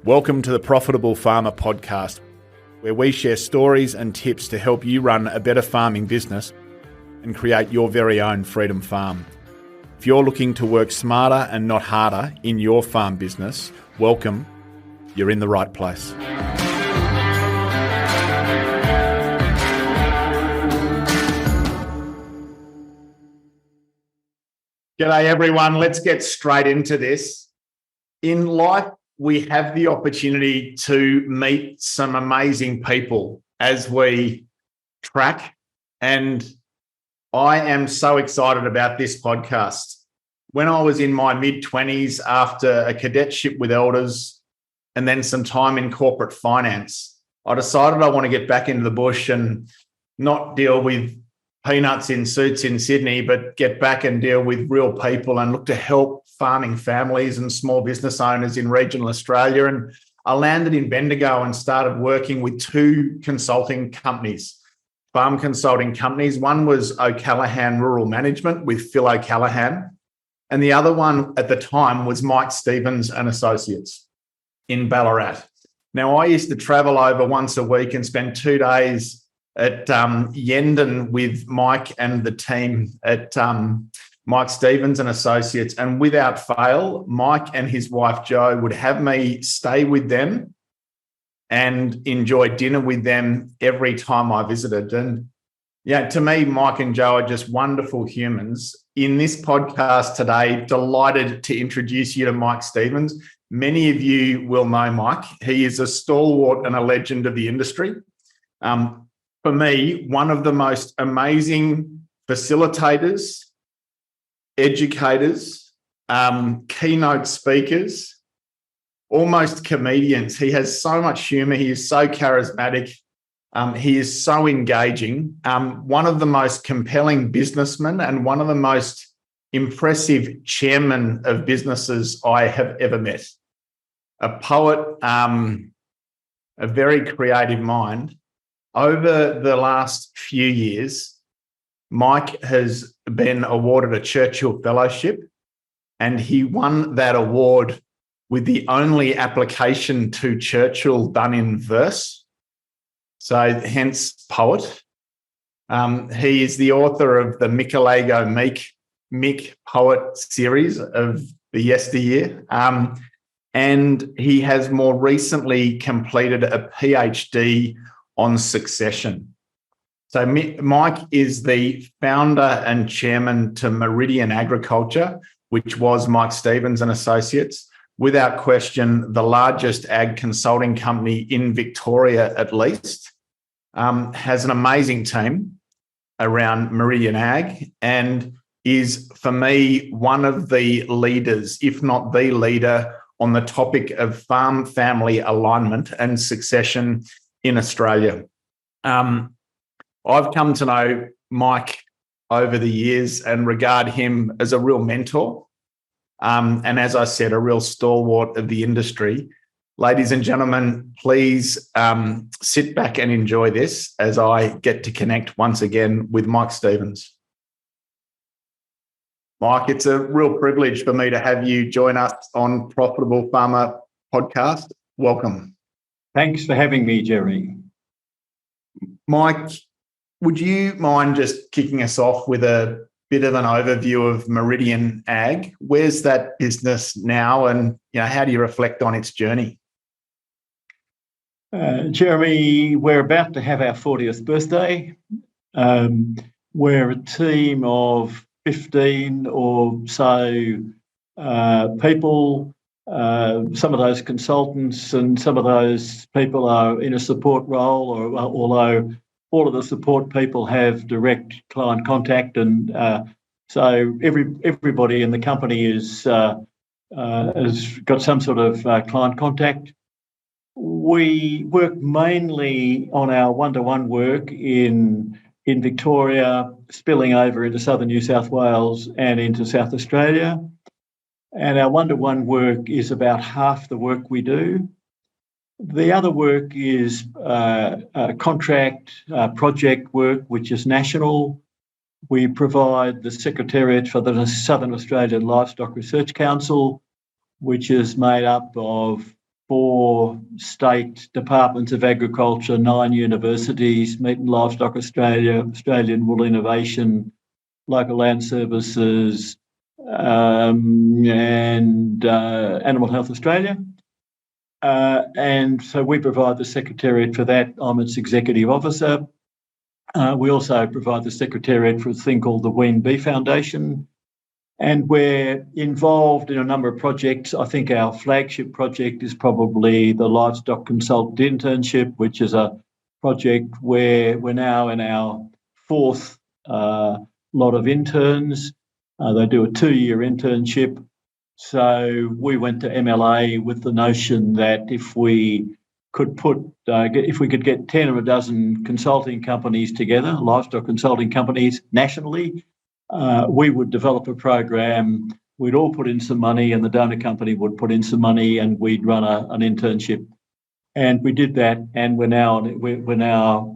Welcome to the Profitable Farmer podcast, where we share stories and tips to help you run a better farming business and create your very own freedom farm. If you're looking to work smarter and not harder in your farm business, welcome. You're in the right place. G'day everyone, let's get straight into this. In life, we have the opportunity to meet some amazing people as we track, and I am so excited about this podcast. When I was in my mid-20s after a cadetship with elders and then some time in corporate finance, I decided I want to get back into the bush and not deal with peanuts in suits in Sydney, but get back and deal with real people and look to help farming families and small business owners in regional Australia. And I landed in Bendigo and started working with two consulting companies, farm consulting companies. One was O'Callaghan Rural Management with Phil O'Callaghan, and the other one at the time was Mike Stevens and Associates in Ballarat. Now, I used to travel over once a week and spend 2 days at Yendon with Mike and the team at Mike Stevens and Associates. And without fail, Mike and his wife, Jo, would have me stay with them and enjoy dinner with them every time I visited. And yeah, to me, Mike and Jo are just wonderful humans. In this podcast today, delighted to introduce you to Mike Stevens. Many of you will know Mike. He is a stalwart and a legend of the industry. For me, one of the most amazing facilitators, educators, keynote speakers, almost comedians. He has so much humour. He is so charismatic. He is so engaging. One of the most compelling businessmen and one of the most impressive chairmen of businesses I have ever met. A poet, a very creative mind. Over the last few years, Mike has been awarded a Churchill Fellowship, and he won that award with the only application to Churchill done in verse. So hence poet. He is the author of the Michelangelo Mick Poet series of the yesteryear. And he has more recently completed a PhD on succession. So Mike is the founder and chairman to Meridian Agriculture, which was Mike Stevens and Associates. Without question, the largest ag consulting company in Victoria, at least, has an amazing team around Meridian Ag and is, for me, one of the leaders, if not the leader, on the topic of farm family alignment and succession in Australia. I've come to know Mike over the years and regard him as a real mentor. And as I said, a real stalwart of the industry. Ladies and gentlemen, please sit back and enjoy this as I get to connect once again with Mike Stevens. Mike, it's a real privilege for me to have you join us on Profitable Farmer podcast. Welcome. Thanks for having me, Jerry. Mike, would you mind just kicking us off with a bit of an overview of Meridian Ag? Where's that business now, and how do you reflect on its journey? Jeremy, we're about to have our 40th birthday. We're a team of 15 or so people. Some of those consultants and some of those people are in a support role, although all of the support people have direct client contact, and so everybody in the company has got some sort of client contact. We work mainly on our one-to-one work in Victoria, spilling over into southern New South Wales and into South Australia. And our one-to-one work is about half the work we do. The other work is contract project work, which is national. We provide the Secretariat for the Southern Australian Livestock Research Council, which is made up of 4 state departments of agriculture, 9 universities, Meat and Livestock Australia, Australian Wool Innovation, Local Land Services, and Animal Health Australia. And so we provide the secretariat for that. I'm its executive officer. We also provide the secretariat for a thing called the Wean Bee Foundation. And we're involved in a number of projects. I think our flagship project is probably the Livestock Consultant Internship, which is a project where we're now in our 4th lot of interns. They do a 2-year internship. So we went to MLA with the notion that if we could get 10 or a dozen consulting companies together, livestock consulting companies nationally, we would develop a program. We'd all put in some money, and the donor company would put in some money, and we'd run an internship. And we did that, and we're now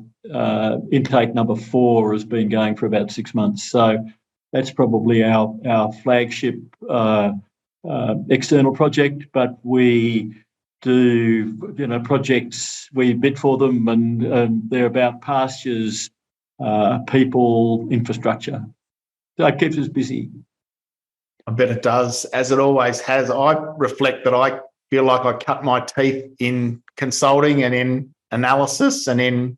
intake number 4 has been going for about 6 months. So that's probably our flagship external project. But we do projects. We bid for them, and they're about pastures, people, infrastructure. So it keeps us busy. I bet it does, as it always has. I reflect that I feel like I cut my teeth in consulting and in analysis and in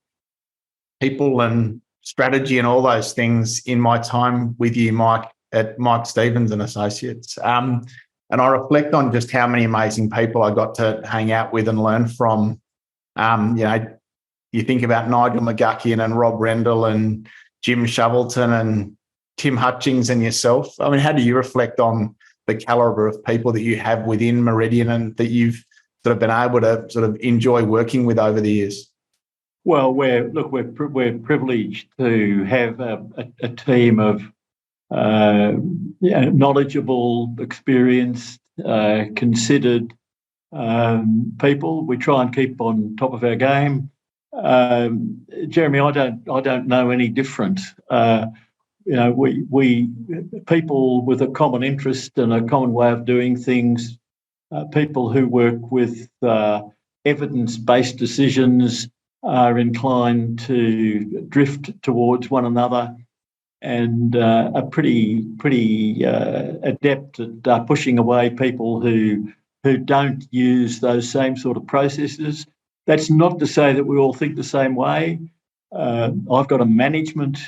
people and strategy and all those things in my time with you, Mike, at Mike Stevens and Associates. And I reflect on just how many amazing people I got to hang out with and learn from. You think about Nigel McGuckian and Rob Rendell and Jim Shovelton and Tim Hutchings and yourself. I mean, how do you reflect on the calibre of people that you have within Meridian and that you've sort of been able to sort of enjoy working with over the years? Well, we're privileged to have a team of knowledgeable, experienced, considered people. We try and keep on top of our game. Jeremy, I don't know any different. We people with a common interest and a common way of doing things, people who work with evidence-based decisions are inclined to drift towards one another and are pretty adept at pushing away people who don't use those same sort of processes. That's not to say that we all think the same way. I've got a management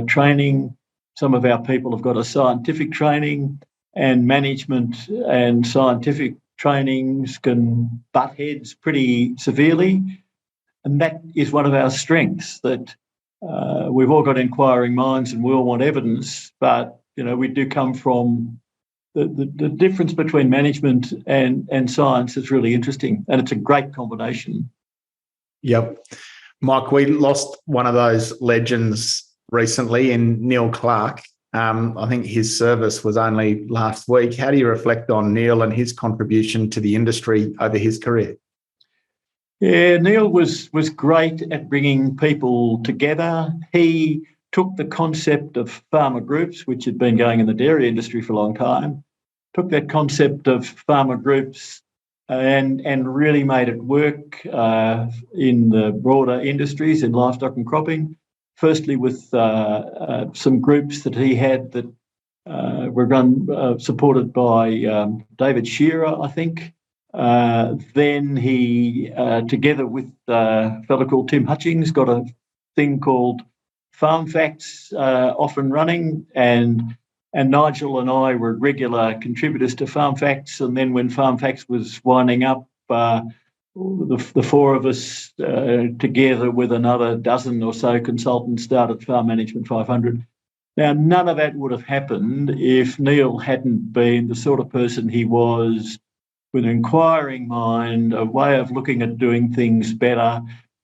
training. Some of our people have got a scientific training, and management and scientific trainings can butt heads pretty severely. And that is one of our strengths, that we've all got inquiring minds and we all want evidence, but we do come from the difference between management and science is really interesting, and it's a great combination. Yep. Mike, we lost one of those legends recently in Neil Clark. I think his service was only last week. How do you reflect on Neil and his contribution to the industry over his career? Yeah, Neil was great at bringing people together. He took the concept of farmer groups, which had been going in the dairy industry for a long time, took that concept of farmer groups and really made it work in the broader industries in livestock and cropping. Firstly, with some groups that he had that were run, supported by David Shearer, I think. Then he, together with a fellow called Tim Hutchings, got a thing called Farm Facts off and running, and Nigel and I were regular contributors to Farm Facts. And then when Farm Facts was winding up, the 4 of us, together with another dozen or so consultants, started Farm Management 500. Now, none of that would have happened if Neil hadn't been the sort of person he was, with an inquiring mind, a way of looking at doing things better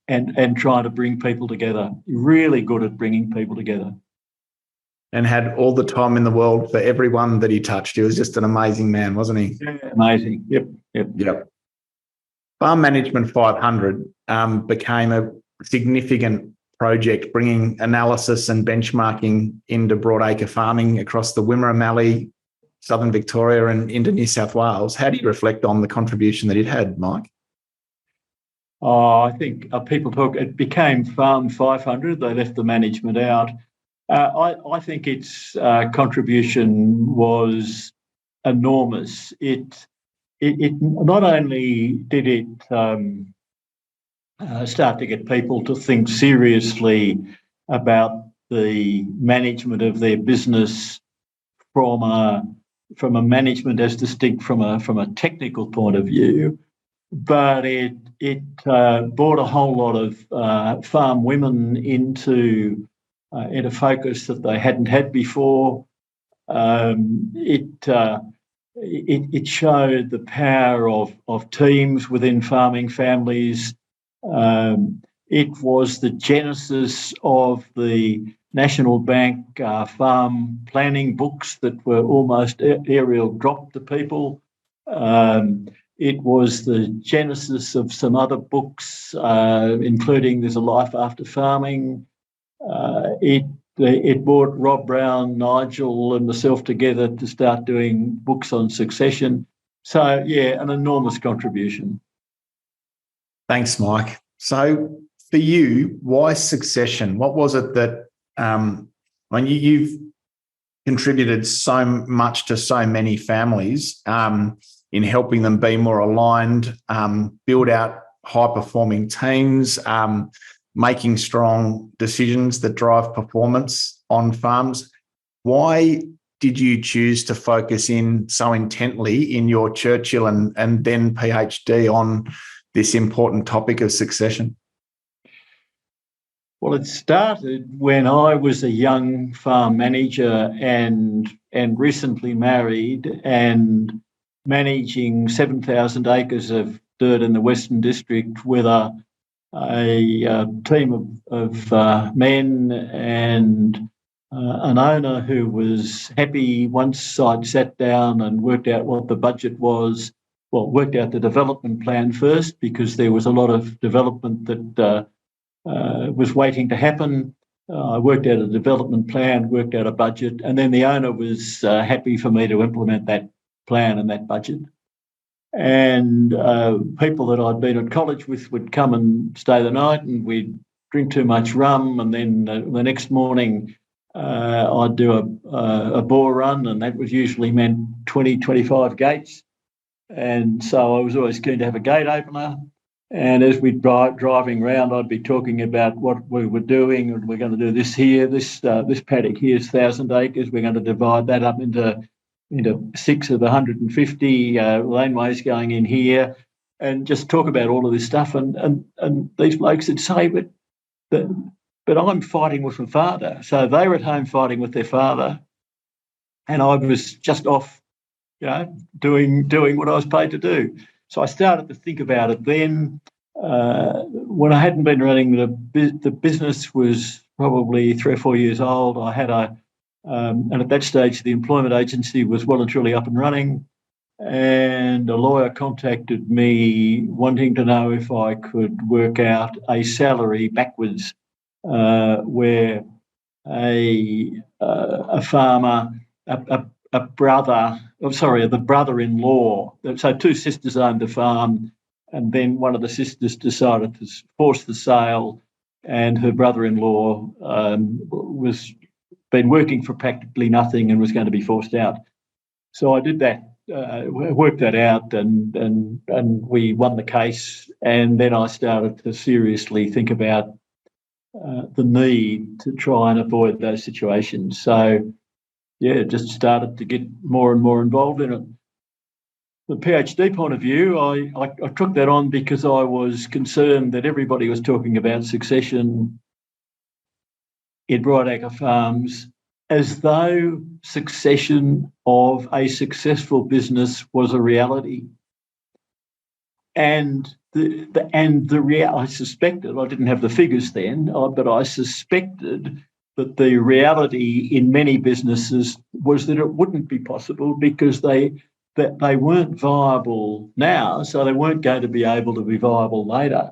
and trying to bring people together. Really good at bringing people together. And had all the time in the world for everyone that he touched. He was just an amazing man, wasn't he? Yeah, amazing. Yep. Farm Management 500 became a significant project, bringing analysis and benchmarking into broadacre farming across the Wimmera Southern Victoria and into New South Wales. How do you reflect on the contribution that it had, Mike? I think people talk, it became Farm 500. They left the management out. I think its contribution was enormous. It not only did it start to get people to think seriously about the management of their business from a management as distinct from a technical point of view, but it brought a whole lot of farm women into focus that they hadn't had before. It showed the power of teams within farming families. It was the genesis of the National Bank farm planning books that were almost aerial drop to people. It was the genesis of some other books, including There's a Life After Farming. It brought Rob Brown, Nigel and myself together to start doing books on succession. So, yeah, an enormous contribution. Thanks, Mike. So for you, why succession? What was it that, you've contributed so much to so many families in helping them be more aligned, build out high-performing teams, making strong decisions that drive performance on farms. Why did you choose to focus in so intently in your Churchill and then PhD on this important topic of succession? Well, it started when I was a young farm manager and recently married and managing 7,000 acres of dirt in the Western District with a team of men and an owner who was happy once I'd sat down and worked out what the budget was. Well, worked out the development plan first because there was a lot of development that was waiting to happen. I worked out a development plan, worked out a budget, and then the owner was happy for me to implement that plan and that budget. And people that I'd been at college with would come and stay the night and we'd drink too much rum, and then the next morning I'd do a bore run, and that was usually meant 20, 25 gates. And so I was always keen to have a gate opener. And as we'd driving around, I'd be talking about what we were doing, and we're going to do this here. This paddock here is 1,000 acres. We're going to divide that up into 6 of 150 laneways going in here, and just talk about all of this stuff. And these blokes would say, but I'm fighting with my father. So they were at home fighting with their father, and I was just off, doing what I was paid to do. So I started to think about it then. When I hadn't been running the business was probably 3 or 4 years old. I had and at that stage the employment agency was well and truly up and running, and a lawyer contacted me wanting to know if I could work out a salary backwards, where a farmer, the brother-in-law. So 2 sisters owned the farm, and then one of the sisters decided to force the sale, and her brother-in-law was been working for practically nothing and was going to be forced out. So I did that, worked that out, and we won the case. And then I started to seriously think about the need to try and avoid those situations. So yeah, just started to get more and more involved in it. From the PhD point of view, I took that on because I was concerned that everybody was talking about succession in broadacre farms as though succession of a successful business was a reality. And I suspected, I didn't have the figures then, but I suspected that the reality in many businesses was that it wouldn't be possible because they weren't viable now, so they weren't going to be able to be viable later.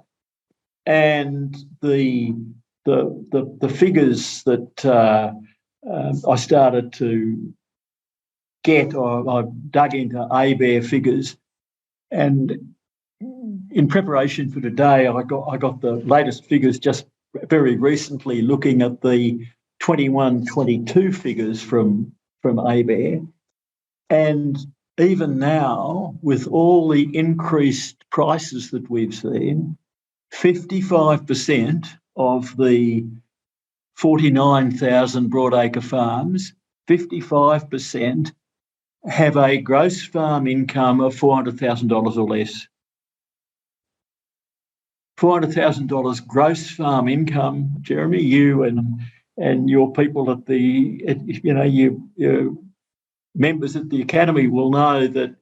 And the figures that I started to get, or I dug into ABARE figures, and in preparation for today, I got the latest figures just very recently, looking at the 21-22 figures from ABARE. And even now, with all the increased prices that we've seen, 55% of the 49,000 broadacre farms, 55% have a gross farm income of $400,000 or less. $400,000 gross farm income, Jeremy, you and your people at your members at the Academy will know that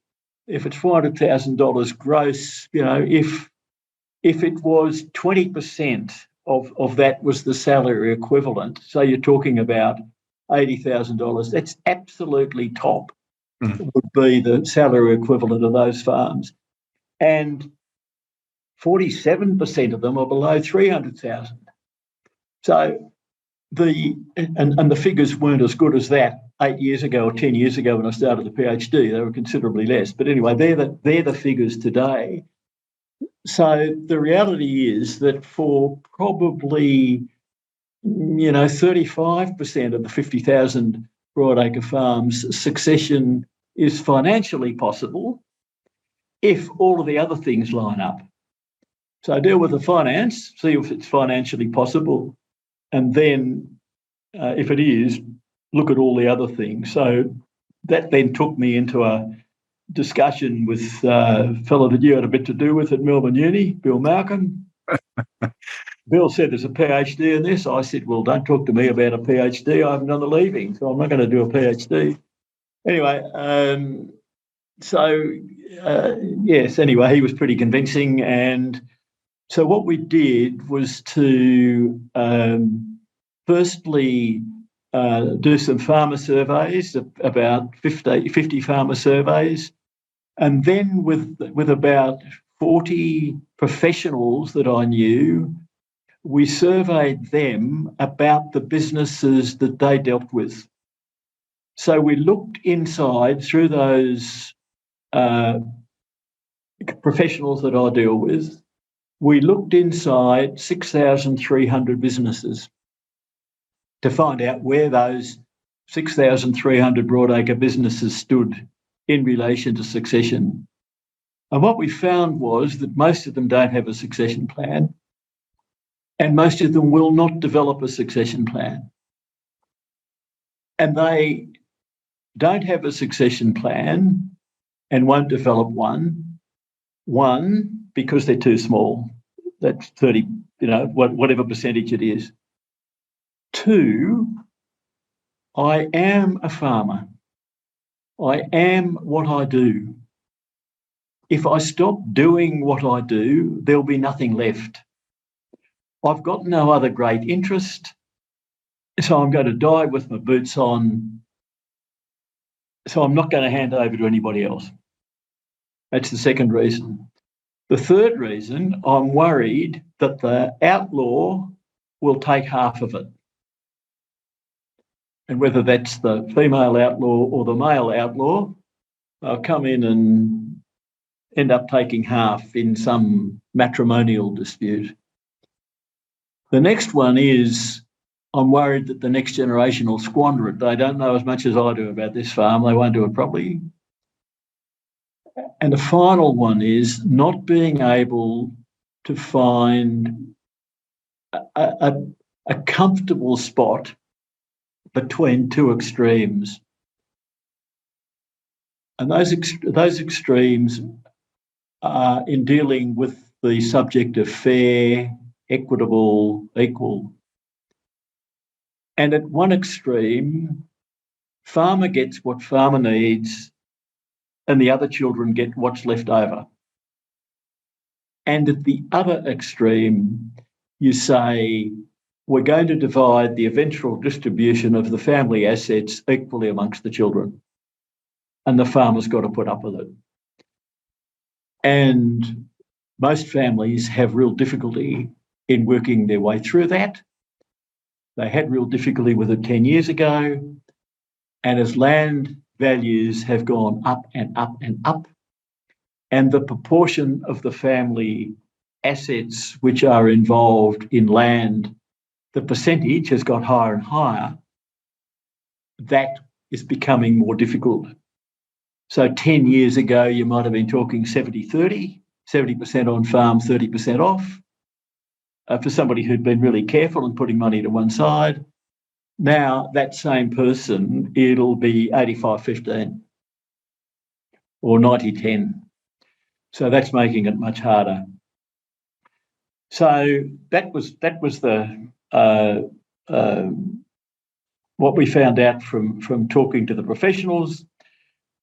if it's $400,000 gross, if it was 20% of that was the salary equivalent, so you're talking about $80,000, that's absolutely top, would be the salary equivalent of those farms. And 47% of them are below 300,000. So the figures weren't as good as that 8 years ago or 10 years ago when I started the PhD. They were considerably less. But anyway, they're the figures today. So the reality is that for probably 35% of the 50,000 broadacre farms, succession is financially possible if all of the other things line up. So deal with the finance, see if it's financially possible, and then if it is, look at all the other things. So that then took me into a discussion with a fellow that you had a bit to do with at Melbourne Uni, Bill Malcolm. Bill said there's a PhD in this. I said, well, don't talk to me about a PhD. I haven't done the leaving, so I'm not going to do a PhD. Anyway, yes, anyway, he was pretty convincing. And so what we did was to firstly do some farmer surveys, about 50 farmer surveys, and then with about 40 professionals that I knew, we surveyed them about the businesses that they dealt with. So we looked inside through those professionals that I deal with. We looked inside 6,300 businesses to find out where those 6,300 broadacre businesses stood in relation to succession. And what we found was that most of them don't have a succession plan, and most of them will not develop a succession plan. And they don't have a succession plan and won't develop one, because they're too small. That's 30, whatever percentage it is. 2, I am a farmer. I am what I do. If I stop doing what I do, there'll be nothing left. I've got no other great interest, so I'm going to die with my boots on, so I'm not going to hand over to anybody else. That's the second reason. The third reason, I'm worried that the outlaw will take half of it. And whether that's the female outlaw or the male outlaw, they'll come in and end up taking half in some matrimonial dispute. The next one is, I'm worried that the next generation will squander it. They don't know as much as I do about this farm. They won't do it properly. And the final one is not being able to find a comfortable spot between two extremes. And those extremes are in dealing with the subject of fair, equitable, equal. And at one extreme, farmer gets what farmer needs and the other children get what's left over. And at the other extreme, you say, we're going to divide the eventual distribution of the family assets equally amongst the children. And the farmer's got to put up with it. And most families have real difficulty in working their way through that. They had real difficulty with it 10 years ago. And as land values have gone up and up and up, and the proportion of the family assets which are involved in land, the percentage has got higher and higher. That is becoming more difficult. So 10 years ago, you might have been talking 70-30, 70% on farm, 30% off. For somebody who'd been really careful and putting money to one side. Now, that same person, it'll be 85-15 or 90-10. So that's making it much harder. So that was the what we found out from talking to the professionals.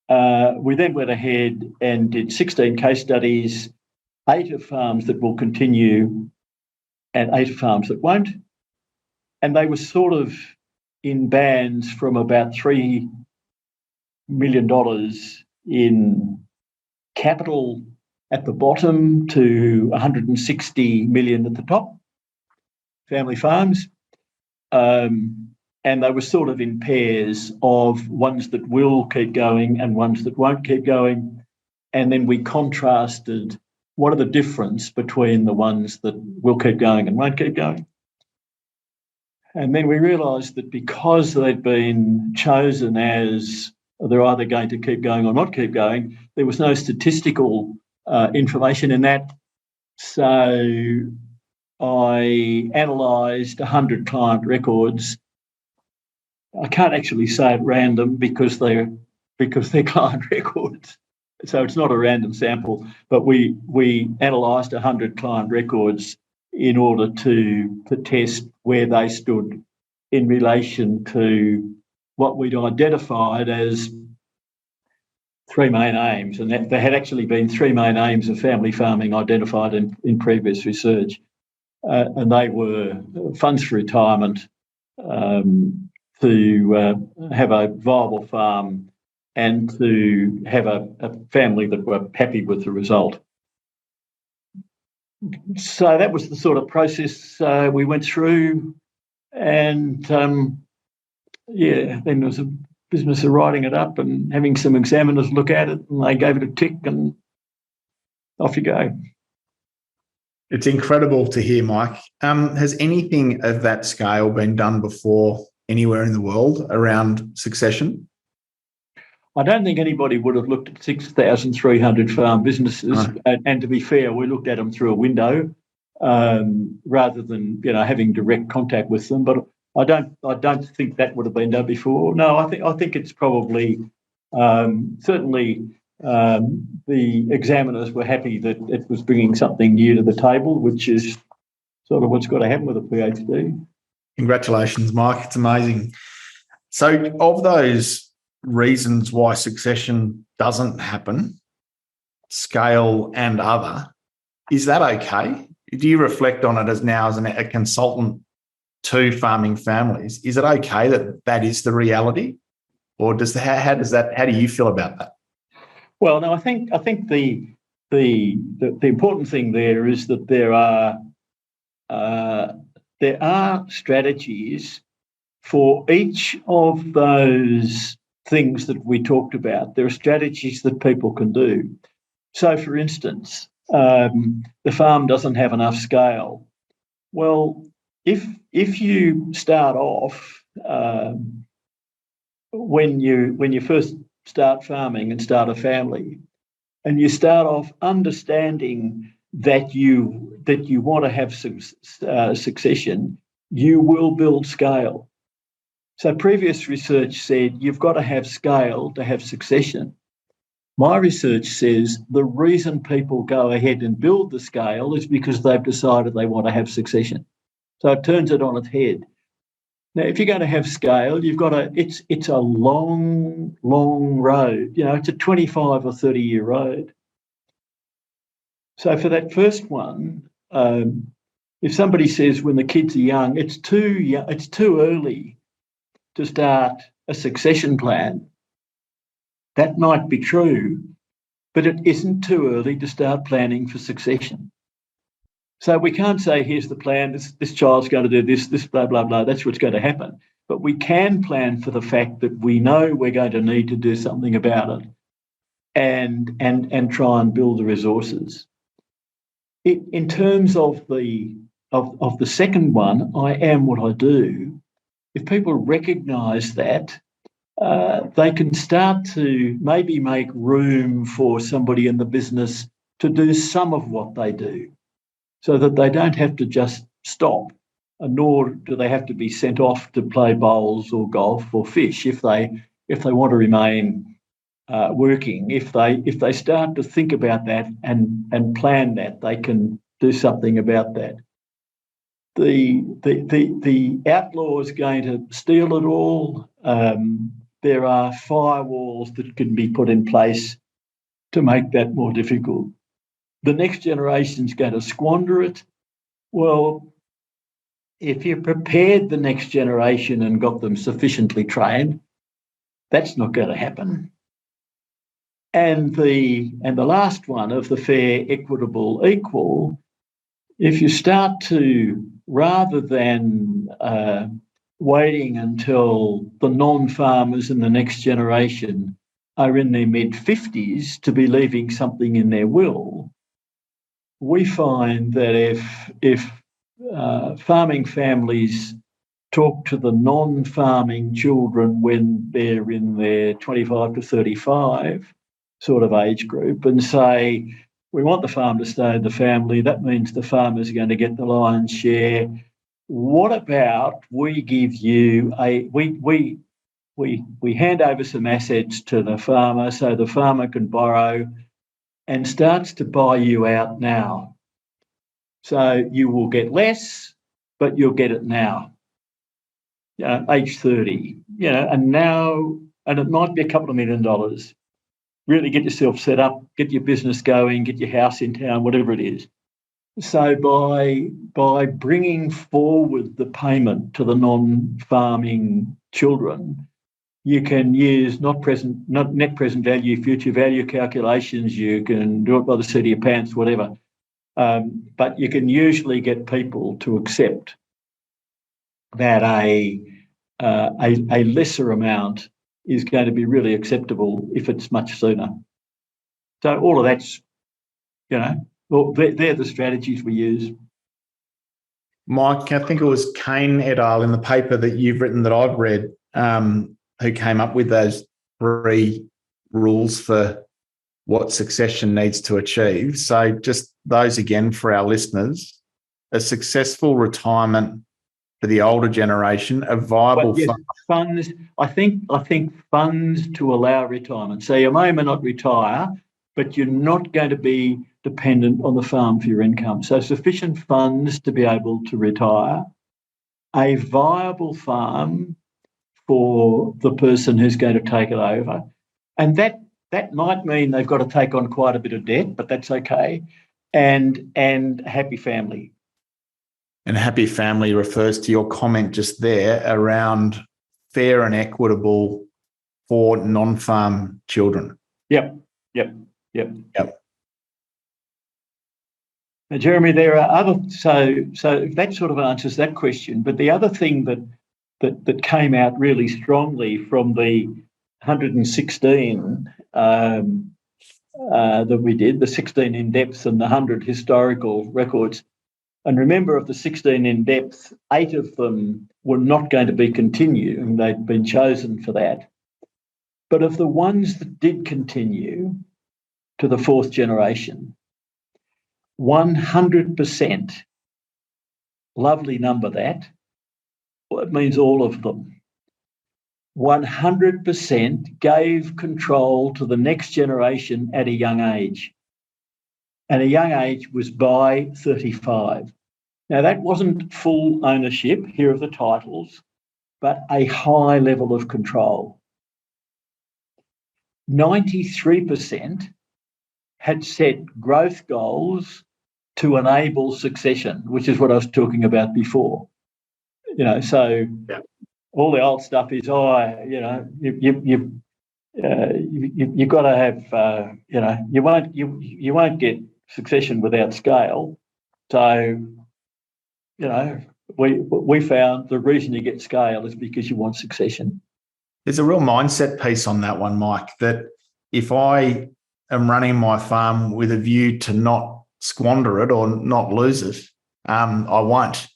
We then went ahead and did 16 case studies, 8 of farms that will continue and 8 of farms that won't. And they were sort of in bands from about $3 million in capital at the bottom to 160 million at the top, family farms. And they were sort of in pairs of ones that will keep going and ones that won't keep going. And then we contrasted what are the difference between the ones that will keep going and won't keep going. And then we realised that because they'd been chosen as they're either going to keep going or not keep going, there was no statistical information in that. So I analysed 100 client records. I can't actually say at random because they're client records. So it's not a random sample, but we analysed 100 client records in order to test where they stood in relation to what we'd identified as 3 main aims. And there had actually been 3 main aims of family farming identified in previous research. And they were funds for retirement, to have a viable farm, and to have a family that were happy with the result. So that was the sort of process we went through. And, then there was a business of writing it up and having some examiners look at it, and they gave it a tick, and off you go. It's incredible to hear, Mike. Has anything of that scale been done before anywhere in the world around succession? I don't think anybody would have looked at 6,300 farm businesses. No. And to be fair, we looked at them through a window rather than having direct contact with them. But I don't think that would have been done before. No, I think it's probably certainly the examiners were happy that it was bringing something new to the table, which is sort of what's got to happen with a PhD. Congratulations, Mike. It's amazing. So of those reasons why succession doesn't happen, scale and other, is that okay? Do you reflect on it as a consultant to farming families? Is it okay that is the reality? Or how do you feel about that? Well, no, I think the important thing there is that there are strategies for each of those things that we talked about. There are strategies that people can do. So, for instance, the farm doesn't have enough scale. Well, if you start off when you first start farming and start a family, and you start off understanding that you want to have succession, you will build scale. So previous research said you've got to have scale to have succession. My research says the reason people go ahead and build the scale is because they've decided they want to have succession. So it turns it on its head. Now, if you're going to have scale, you've got to. It's a long, long road. It's a 25 or 30-year road. So for that first one, if somebody says when the kids are young, it's too early to start a succession plan, that might be true, but it isn't too early to start planning for succession. So we can't say, here's the plan, this child's going to do this, blah, blah, blah, that's what's going to happen. But we can plan for the fact that we know we're going to need to do something about it. and try and build the resources. In terms of the second one, I am what I do. If people recognise that, they can start to maybe make room for somebody in the business to do some of what they do, so that they don't have to just stop, nor do they have to be sent off to play bowls or golf or fish if they want to remain working. If they start to think about that and plan that, they can do something about that. The outlaw is going to steal it all. There are firewalls that can be put in place to make that more difficult. The next generation is going to squander it. Well, if you prepared the next generation and got them sufficiently trained, that's not going to happen. And the last one of the fair, equitable, equal, if you start to, rather than waiting until the non-farmers in the next generation are in their mid-50s to be leaving something in their will, we find that if farming families talk to the non-farming children when they're in their 25 to 35 sort of age group and say, we want the farm to stay in the family, that means the farmers are going to get the lion's share. What about we give you we hand over some assets to the farmer so the farmer can borrow and starts to buy you out now. So you will get less, but you'll get it now. Age 30, and it might be a couple of $1 million. Really get yourself set up, get your business going, get your house in town, whatever it is. So by bringing forward the payment to the non-farming children, you can use not net present value, future value calculations. You can do it by the seat of your pants, whatever. But you can usually get people to accept that a lesser amount is going to be really acceptable if it's much sooner. So all of that's, they're the strategies we use. Mike, I think it was Kane et al. In the paper that you've written that I've read, who came up with those 3 rules for what succession needs to achieve. So just those again for our listeners: a successful retirement for the older generation, a viable funds. I think funds to allow retirement. So you may or may not retire, but you're not going to be dependent on the farm for your income. So sufficient funds to be able to retire, a viable farm for the person who's going to take it over. And that might mean they've got to take on quite a bit of debt, but that's okay. And a happy family. And happy family refers to your comment just there around fair and equitable for non-farm children. Yep. Now, Jeremy, there are other, so that sort of answers that question. But the other thing that came out really strongly from the 116 that we did, the 16 in-depth and the 100 historical records. And remember, of the 16 in-depth, 8 of them were not going to be continued, and they'd been chosen for that. But of the ones that did continue to the 4th generation, 100%, lovely number that, well, it means all of them, 100% gave control to the next generation at a young age. And a young age was by 35. Now, that wasn't full ownership, here are the titles, but a high level of control. 93% had set growth goals to enable succession, which is what I was talking about before. So all the old stuff is, you've got to have, you won't get succession without scale. So, we found the reason you get scale is because you want succession. There's a real mindset piece on that one, Mike, that if I am running my farm with a view to not squander it or not lose it, I won't.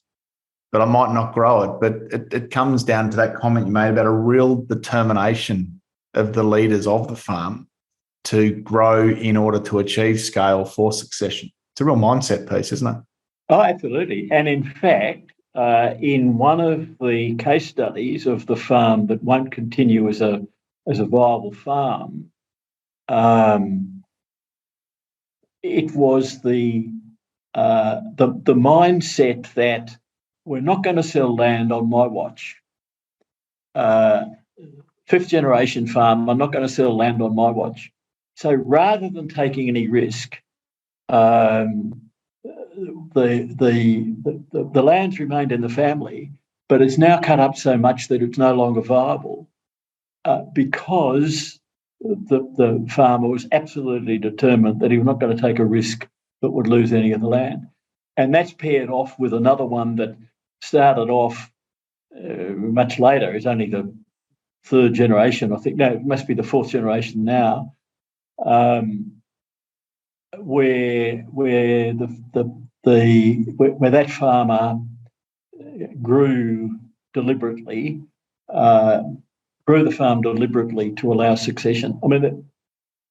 But I might not grow it. But it comes down to that comment you made about a real determination of the leaders of the farm to grow in order to achieve scale for succession. It's a real mindset piece, isn't it? Oh, absolutely. And in fact, in one of the case studies of the farm that won't continue as a viable farm, it was the mindset that we're not going to sell land on my watch. Fifth generation farm, I'm not going to sell land on my watch. So rather than taking any risk, the land's remained in the family, but it's now cut up so much that it's no longer viable because the farmer was absolutely determined that he was not going to take a risk that would lose any of the land. And that's paired off with another one that started off much later. It's only the third generation, I think. No, it must be the fourth generation now, where that farmer grew the farm deliberately to allow succession. I mean,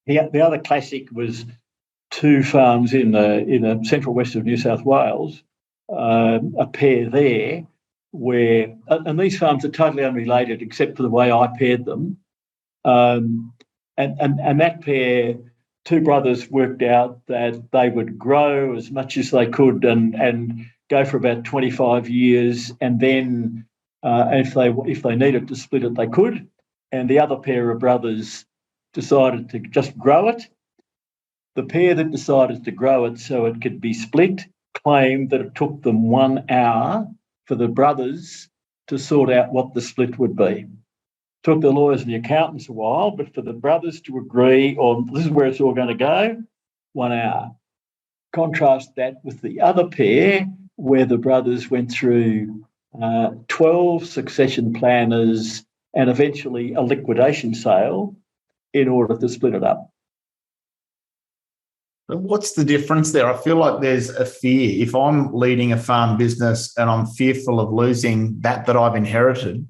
the other classic was two farms in the central west of New South Wales, a pair there where, and these farms are totally unrelated except for the way I paired them, and that pair, two brothers worked out that they would grow as much as they could and go for about 25 years, and then if they needed to split it, they could. And the other pair of brothers decided to just grow it. The pair that decided to grow it so it could be split claimed that it took them 1 hour for the brothers to sort out what the split would be. Took the lawyers and the accountants a while, but for the brothers to agree on this is where it's all going to go, 1 hour. Contrast that with the other pair where the brothers went through 12 succession planners and eventually a liquidation sale in order to split it up. What's the difference there? I feel like there's a fear. If I'm leading a farm business and I'm fearful of losing that I've inherited,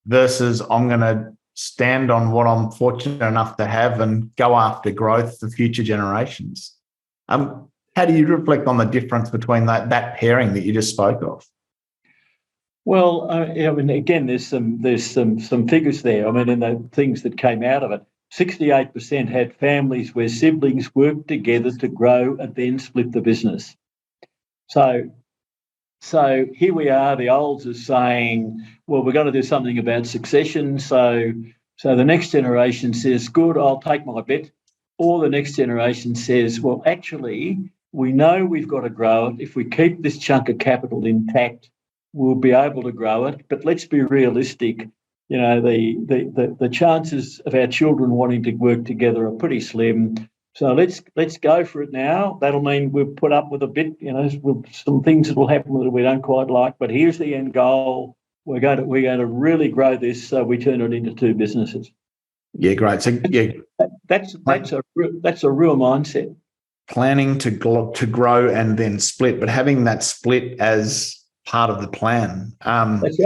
versus I'm going to stand on what I'm fortunate enough to have and go after growth for future generations. How do you reflect on the difference between that pairing that you just spoke of? Well, I mean, again, there's some figures there. I mean, in the things that came out of it, 68% had families where siblings worked together to grow and then split the business. So here we are, the olds are saying, well, we're going to do something about succession. So the next generation says, good, I'll take my bit. Or the next generation says, well, actually, we know we've got to grow it. If we keep this chunk of capital intact, we'll be able to grow it. But let's be realistic. You know, the chances of our children wanting to work together are pretty slim. So let's go for it now. That'll mean we'll put up with a bit, you know, some things that will happen that we don't quite like. But here's the end goal. We're going to really grow this, so we turn it into two businesses. Yeah, great. So yeah, that's a real mindset. Planning to grow and then split, but having that split as part of the plan. That's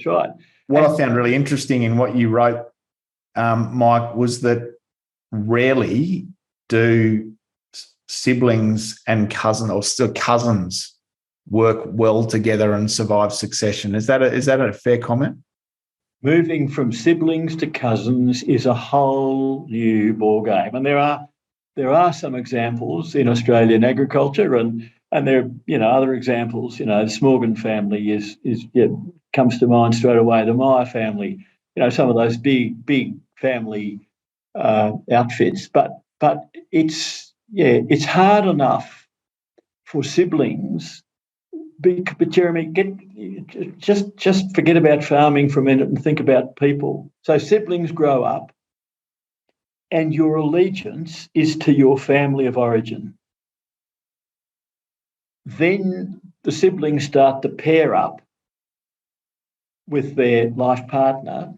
right. What I found really interesting in what you wrote, Mike, was that rarely do siblings and cousins work well together and survive succession. Is that a fair comment? Moving from siblings to cousins is a whole new ballgame, and there are some examples in Australian agriculture, and there are, you know, other examples. You know, the Smorgon family comes to mind straight away. The Meyer family, you know, some of those big family outfits, but it's hard enough for siblings. But Jeremy, just forget about farming for a minute and think about people. So siblings grow up, and your allegiance is to your family of origin. Then the siblings start to pair up with their life partner,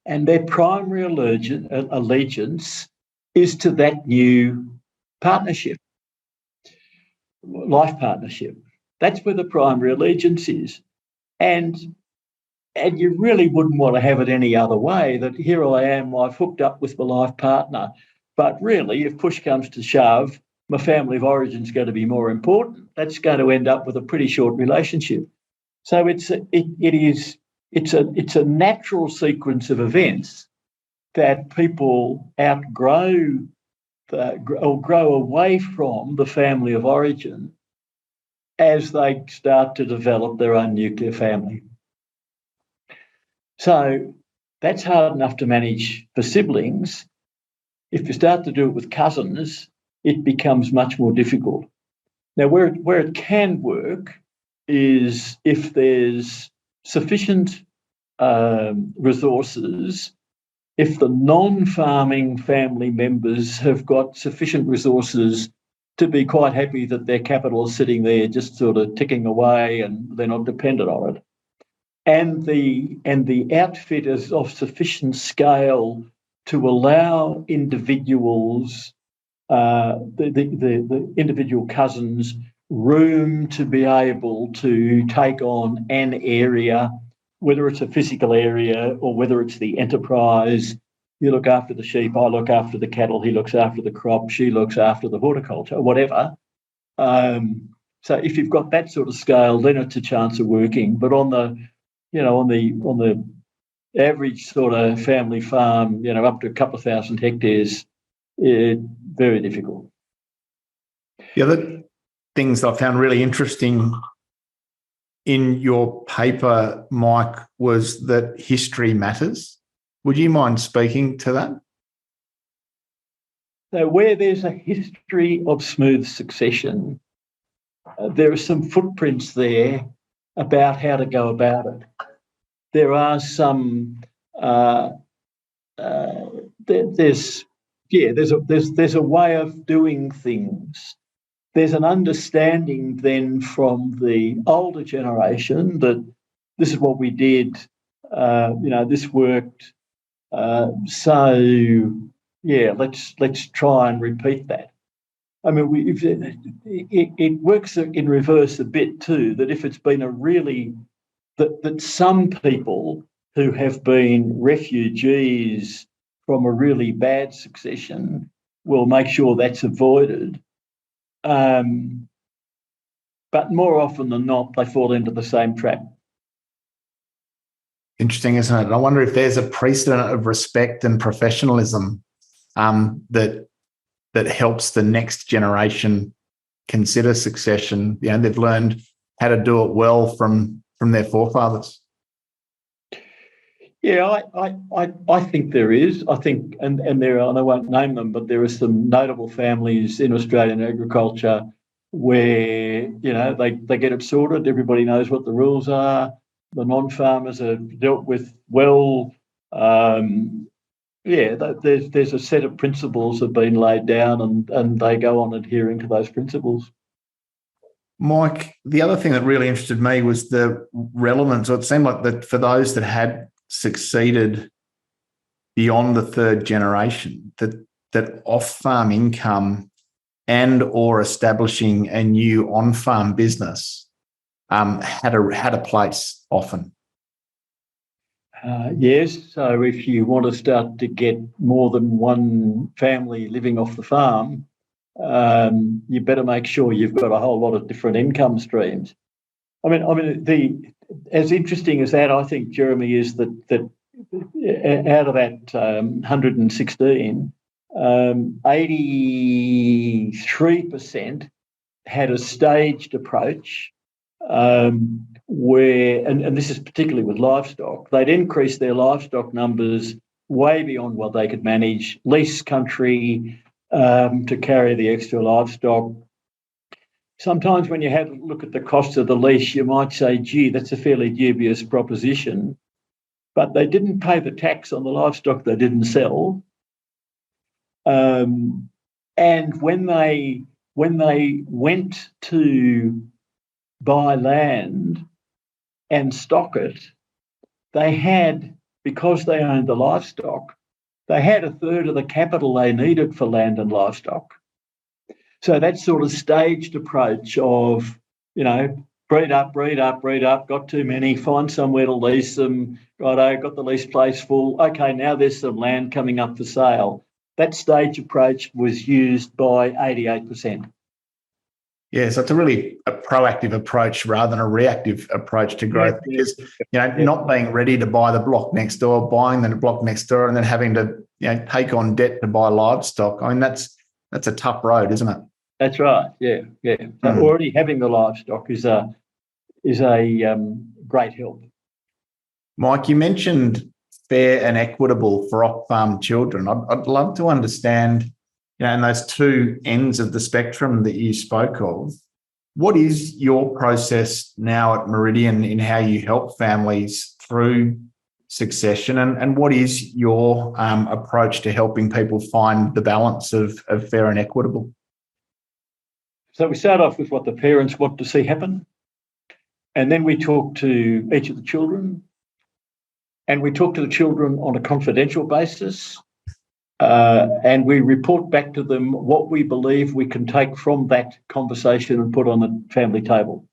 and their primary allegiance is to that new partnership, life partnership. That's where the primary allegiance is. And you really wouldn't want to have it any other way, that here I am, I've hooked up with my life partner. But really, if push comes to shove, my family of origin is going to be more important. That's going to end up with a pretty short relationship. So it's a natural sequence of events that people outgrow or grow away from the family of origin as they start to develop their own nuclear family. So that's hard enough to manage for siblings. If you start to do it with cousins, it becomes much more difficult. Now, where it can work is if there's sufficient resources, if the non-farming family members have got sufficient resources to be quite happy that their capital is sitting there just sort of ticking away and they're not dependent on it, and the outfit is of sufficient scale to allow individuals, the individual cousins, room to be able to take on an area, whether it's a physical area or whether it's the enterprise. You look after the sheep, I look after the cattle, he looks after the crop, she looks after the horticulture, whatever. So if you've got that sort of scale, then it's a chance of working. But on the average sort of family farm, up to a couple of thousand hectares, very difficult. The other things I found really interesting in your paper, Mike, was that history matters. Would you mind speaking to that? So where there's a history of smooth succession, there are some footprints there about how to go about it. There are some. There's a way of doing things. There's an understanding then from the older generation that this is what we did. This worked. Let's try and repeat that. I mean, it works in reverse a bit too. That if it's been that some people who have been refugees from a really bad succession will make sure that's avoided. But more often than not, they fall into the same trap. Interesting, isn't it? I wonder if there's a precedent of respect and professionalism that helps the next generation consider succession. They've learned how to do it well from their forefathers. Yeah, I think there is. I think, and there are, and I won't name them, but there are some notable families in Australian agriculture where they get it sorted. Everybody knows what the rules are. The non-farmers are dealt with well. There's a set of principles that have been laid down, and they go on adhering to those principles. Mike, the other thing that really interested me was the relevance. Or it seemed like that for those that had succeeded beyond the third generation, that off-farm income and or establishing a new on-farm business had a place often. Yes, so if you want to start to get more than one family living off the farm, you better make sure you've got a whole lot of different income streams. I mean, as interesting as that, I think, Jeremy, is that out of that 116, 83% had a staged approach where, and this is particularly with livestock, they'd increase their livestock numbers way beyond what they could manage, lease country to carry the extra livestock. Sometimes when you had a look at the cost of the lease, you might say, gee, that's a fairly dubious proposition. But they didn't pay the tax on the livestock they didn't sell. And when they went to buy land and stock it, they had, because they owned the livestock, they had a third of the capital they needed for land and livestock. So that sort of staged approach of, breed up, got too many, find somewhere to lease them, righto, got the lease place full, okay, now there's some land coming up for sale. That stage approach was used by 88%. Yeah, so it's a really proactive approach rather than a reactive approach to growth, because not being ready to buy the block next door, buying the block next door, and then having to take on debt to buy livestock. I mean, that's a tough road, isn't it? That's right. Yeah. So already having the livestock is a great help. Mike, you mentioned fair and equitable for off-farm children. I'd love to understand, in those two ends of the spectrum that you spoke of, what is your process now at Meridian in how you help families through succession, and what is your approach to helping people find the balance of fair and equitable? So we start off with what the parents want to see happen, and then we talk to each of the children, and we talk to the children on a confidential basis. And we report back to them what we believe we can take from that conversation and put on the family table.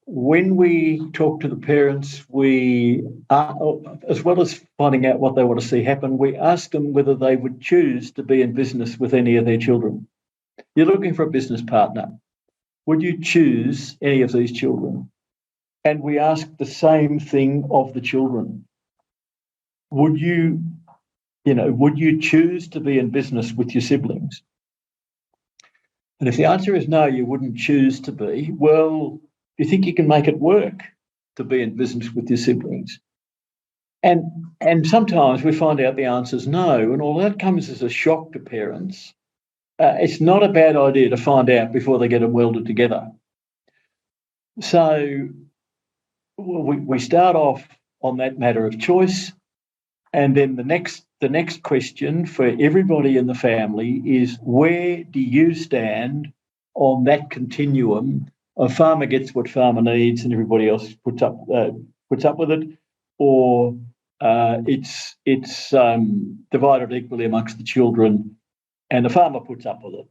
When we talk to the parents, we as well as finding out what they want to see happen, we ask them whether they would choose to be in business with any of their children. You're looking for a business partner. Would you choose any of these children? And we ask the same thing of the children. Would you choose to be in business with your siblings? And if the answer is no, you wouldn't choose to be, well, do you think you can make it work to be in business with your siblings? And sometimes we find out the answer is no. And although that comes as a shock to parents, it's not a bad idea to find out before they get them welded together. So we start off on that matter of choice. And then the next question for everybody in the family is, where do you stand on that continuum of farmer gets what farmer needs and everybody else puts up with it, or it's divided equally amongst the children and the farmer puts up with it?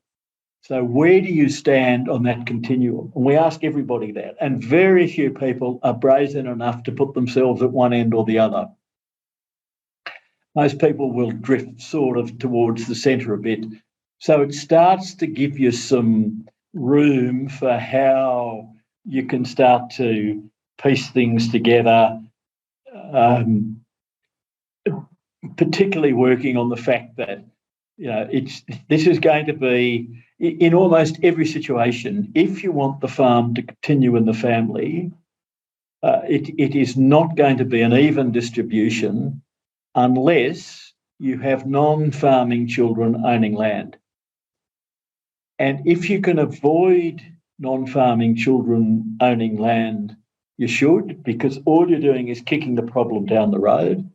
So where do you stand on that continuum? And we ask everybody that, and very few people are brazen enough to put themselves at one end or the other. Most people will drift sort of towards the centre a bit. So it starts to give you some room for how you can start to piece things together, particularly working on the fact that this is going to be, in almost every situation, if you want the farm to continue in the family, it is not going to be an even distribution unless you have non-farming children owning land. And if you can avoid non-farming children owning land, you should, because all you're doing is kicking the problem down the road.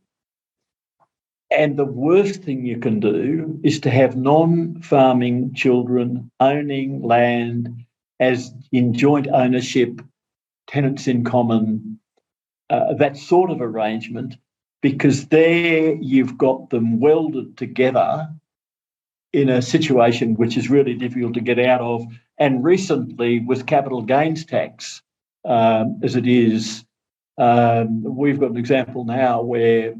And the worst thing you can do is to have non-farming children owning land as in joint ownership, tenants in common, that sort of arrangement, because there you've got them welded together in a situation which is really difficult to get out of. And recently, with capital gains tax, as it is, we've got an example now where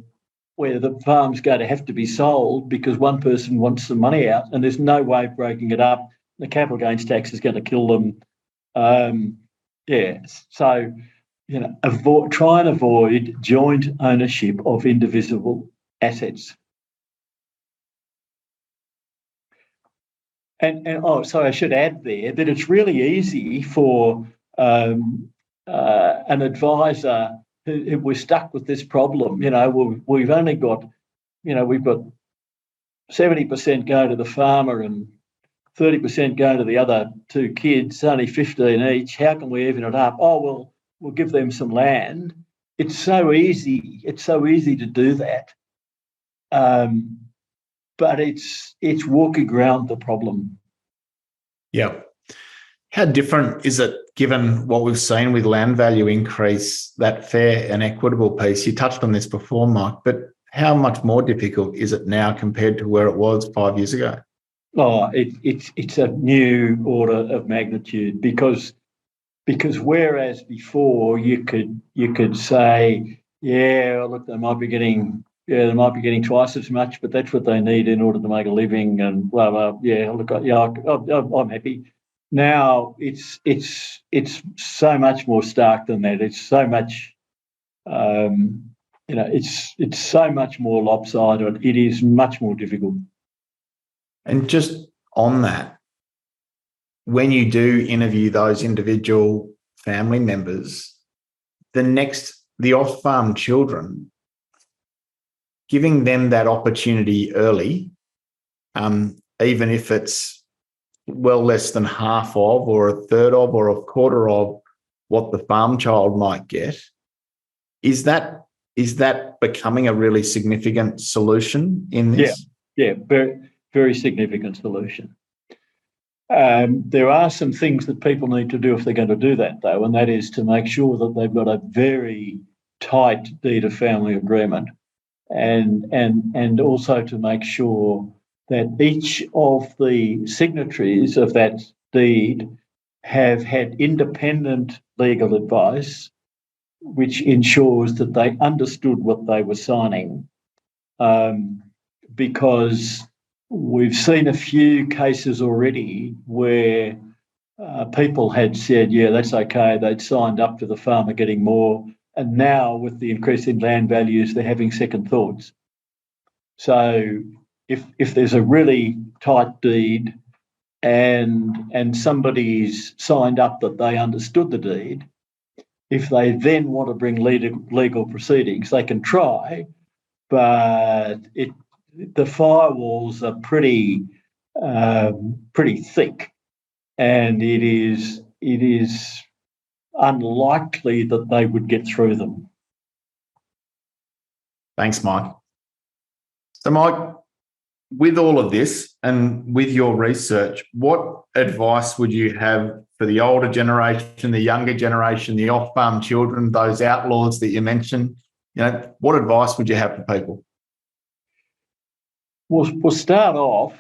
the farm's going to have to be sold because one person wants some money out and there's no way of breaking it up. The capital gains tax is going to kill them. So, try and avoid joint ownership of indivisible assets. And I should add there that it's really easy for an advisor who we're stuck with this problem. We've only got, we've got 70% go to the farmer and 30% go to the other two kids, only 15 each. How can we even it up? Oh, well, we'll give them some land. It's so easy. It's so easy to do that. But it's walking around the problem. Yeah. How different is it, given what we've seen with land value increase, that fair and equitable piece? You touched on this before, Mike, but how much more difficult is it now compared to where it was 5 years ago? Oh, it's a new order of magnitude because whereas before you could say, yeah, look, they might be getting twice as much, but that's what they need in order to make a living, and blah blah. Yeah, look, yeah, I'm happy. Now it's so much more stark than that. It's so much, it's so much more lopsided. It is much more difficult. And just on that, when you do interview those individual family members, the off-farm children, giving them that opportunity early, even if it's well less than half of or a third of or a quarter of what the farm child might get, is that becoming a really significant solution in this? Yeah, very, very significant solution. There are some things that people need to do if they're going to do that, though, and that is to make sure that they've got a very tight deed of family agreement, and also to make sure that each of the signatories of that deed have had independent legal advice, which ensures that they understood what they were signing, because we've seen a few cases already where people had said, yeah, that's okay, they'd signed up to the farmer getting more, and now with the increase in land values, they're having second thoughts. So if there's a really tight deed and somebody's signed up that they understood the deed, if they then want to bring legal proceedings, they can try, but the firewalls are pretty thick, and it is unlikely that they would get through them. Thanks, Mike. So, Mike, with all of this and with your research, what advice would you have for the older generation, the younger generation, the off-farm children, those outlaws that you mentioned? What advice would you have for people? We'll start off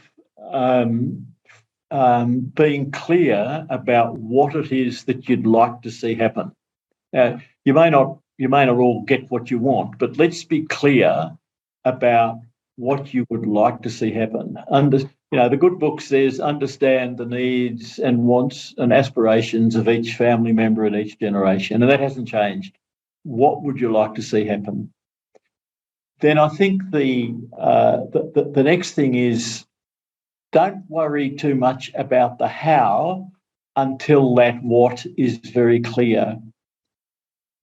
being clear about what it is that you'd like to see happen. You may not all get what you want, but let's be clear about what you would like to see happen. The good book says understand the needs and wants and aspirations of each family member in each generation, and that hasn't changed. What would you like to see happen? Then I think the next thing is, don't worry too much about the how until that what is very clear.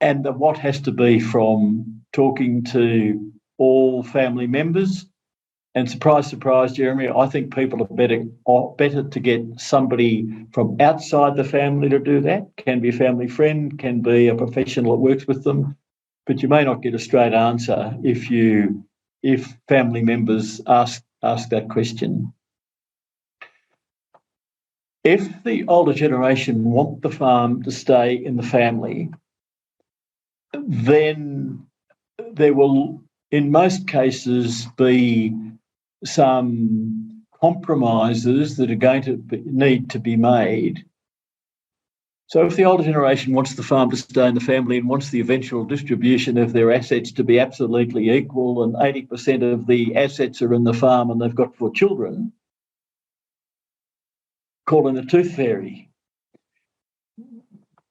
And the what has to be from talking to all family members. And surprise, surprise, Jeremy, I think people are better to get somebody from outside the family to do that. Can be a family friend, can be a professional that works with them, but you may not get a straight answer if family members ask that question. If the older generation want the farm to stay in the family, then there will, in most cases, be some compromises that are going to need to be made. So if the older generation wants the farm to stay in the family and wants the eventual distribution of their assets to be absolutely equal, and 80% of the assets are in the farm and they've got 4 children, call in the tooth fairy,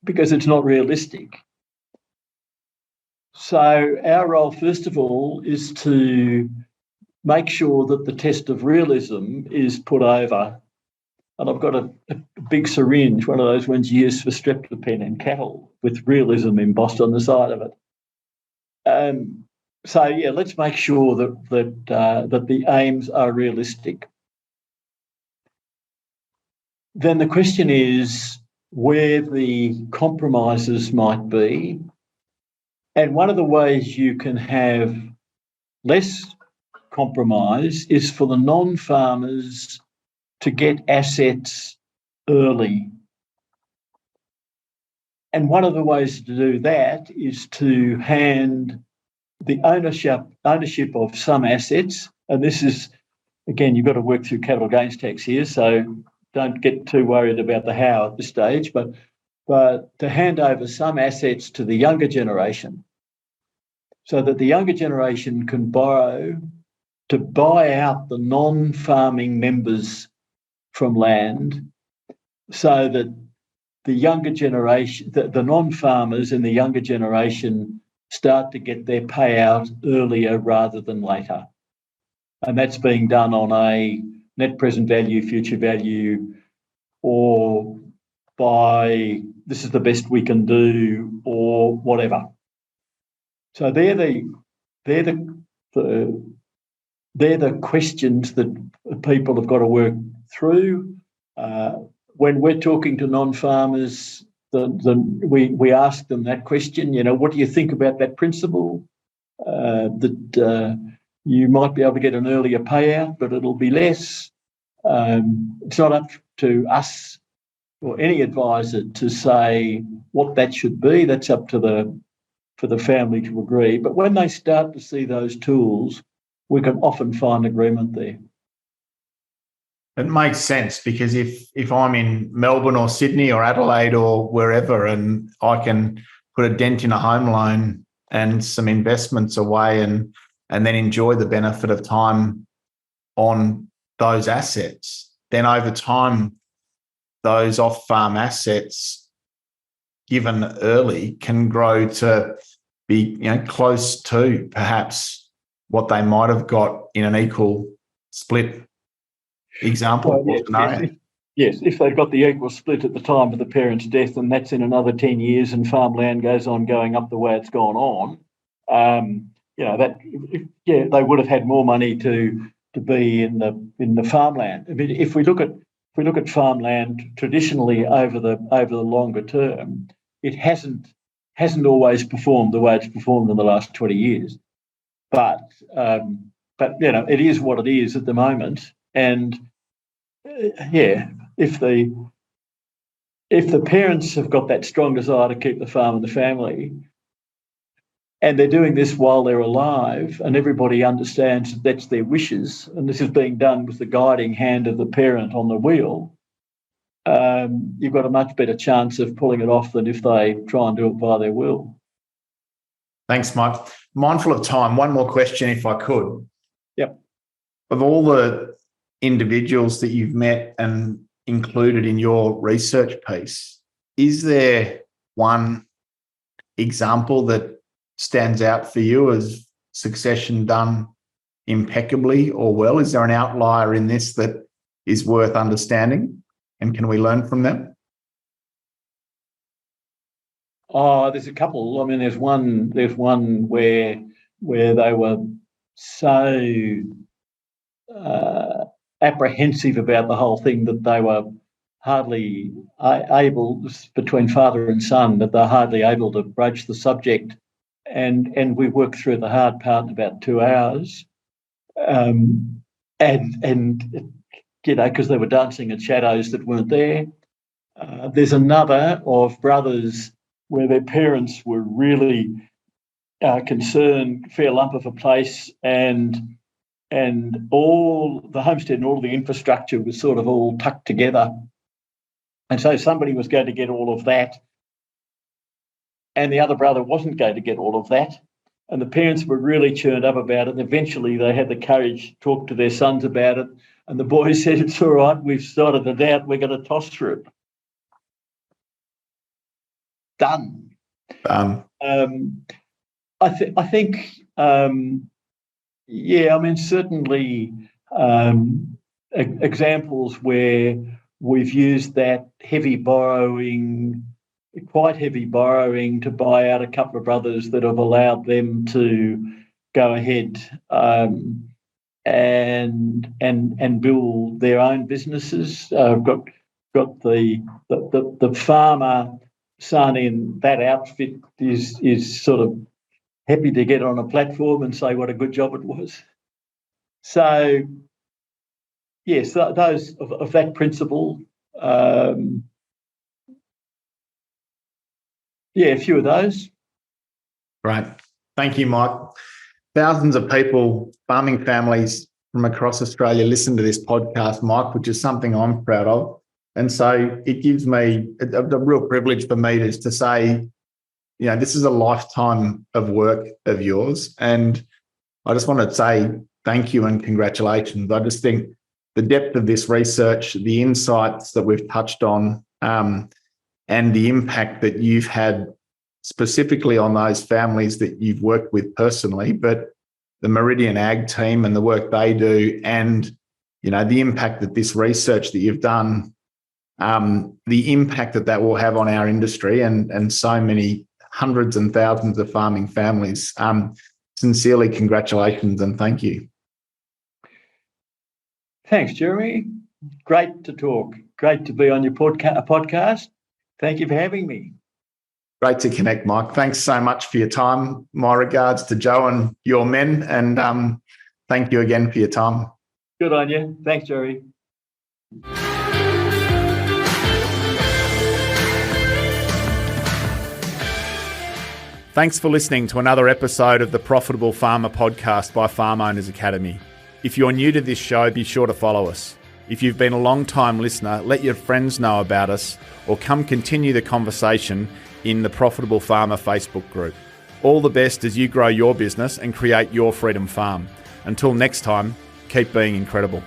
because it's not realistic. So our role, first of all, is to make sure that the test of realism is put over. And I've got a big syringe, one of those ones used for streptopen in cattle, with realism embossed on the side of it. So let's make sure that the aims are realistic. Then the question is where the compromises might be. And one of the ways you can have less compromise is for the non-farmers to get assets early. And one of the ways to do that is to hand the ownership of some assets, and this is, again, you've got to work through capital gains tax here, so don't get too worried about the how at this stage, but to hand over some assets to the younger generation so that the younger generation can borrow to buy out the non-farming members from land, so that the younger generation, the non-farmers in the younger generation start to get their payout earlier rather than later. And that's being done on a net present value, future value, or by this is the best we can do, or whatever. So they're the questions that people have got to work through. When we're talking to non-farmers, we ask them that question. What do you think about that principle? That you might be able to get an earlier payout, but it'll be less. It's not up to us or any advisor to say what that should be. That's up to for the family to agree. But when they start to see those tools, we can often find agreement there. It makes sense, because if I'm in Melbourne or Sydney or Adelaide or wherever, and I can put a dent in a home loan and some investments away and then enjoy the benefit of time on those assets, then over time, those off-farm assets given early can grow to be close to perhaps what they might have got in an equal split example. Well, yes, if they've got the equal split at the time of the parent's death, and that's in another 10 years, and farmland goes on going up the way it's gone on, they would have had more money to be in the farmland. I mean, if we look at farmland traditionally over the longer term, it hasn't always performed the way it's performed in the last 20 years. But it is what it is at the moment. And if the parents have got that strong desire to keep the farm and the family, and they're doing this while they're alive, and everybody understands that that's their wishes, and this is being done with the guiding hand of the parent on the wheel, you've got a much better chance of pulling it off than if they try and do it by their will. Thanks, Mike. Mindful of time, one more question if I could. Yep. Of all the individuals that you've met and included in your research piece, is there one example that stands out for you as succession done impeccably or well? Is there an outlier in this that is worth understanding, and can we learn from them? Oh, there's a couple. I mean, there's one where they were so apprehensive about the whole thing that they were hardly able, between father and son, that they're hardly able to broach the subject. And we worked through the hard part in about 2 hours. And because they were dancing in shadows that weren't there. There's another of brothers where their parents were really concerned, fair lump of a place, and all the homestead and all the infrastructure was sort of all tucked together. And so somebody was going to get all of that, and the other brother wasn't going to get all of that. And the parents were really churned up about it. And eventually they had the courage to talk to their sons about it. And the boys said, "It's all right, we've sorted it out, we're going to toss through it." Done. I think, certainly examples where we've used that quite heavy borrowing to buy out a couple of brothers that have allowed them to go ahead and build their own businesses. I've got the farmer son in that outfit is sort of happy to get on a platform and say what a good job it was. So yes, those of that principle. A few of those. Right. Thank you, Mike. thousands of people, farming families from across Australia listen to this podcast, Mike, which is something I'm proud of. And so it gives me a real privilege for me is to say, this is a lifetime of work of yours. And I just want to say thank you and congratulations. I just think the depth of this research, the insights that we've touched on, and the impact that you've had specifically on those families that you've worked with personally, but the Meridian Ag team and the work they do, and the impact that this research that you've done, the impact that will have on our industry and so many hundreds and thousands of farming families. Sincerely, congratulations and thank you. Thanks, Jeremy. Great to talk. Great to be on your podcast. Thank you for having me. Great to connect, Mike. Thanks so much for your time. My regards to Joe and your men, and thank you again for your time. Good on you. Thanks, Jerry. Thanks for listening to another episode of the Profitable Farmer podcast by Farm Owners Academy. If you're new to this show, be sure to follow us. If you've been a long-time listener, let your friends know about us or come continue the conversation in the Profitable Farmer Facebook group. All the best as you grow your business and create your freedom farm. Until next time, keep being incredible.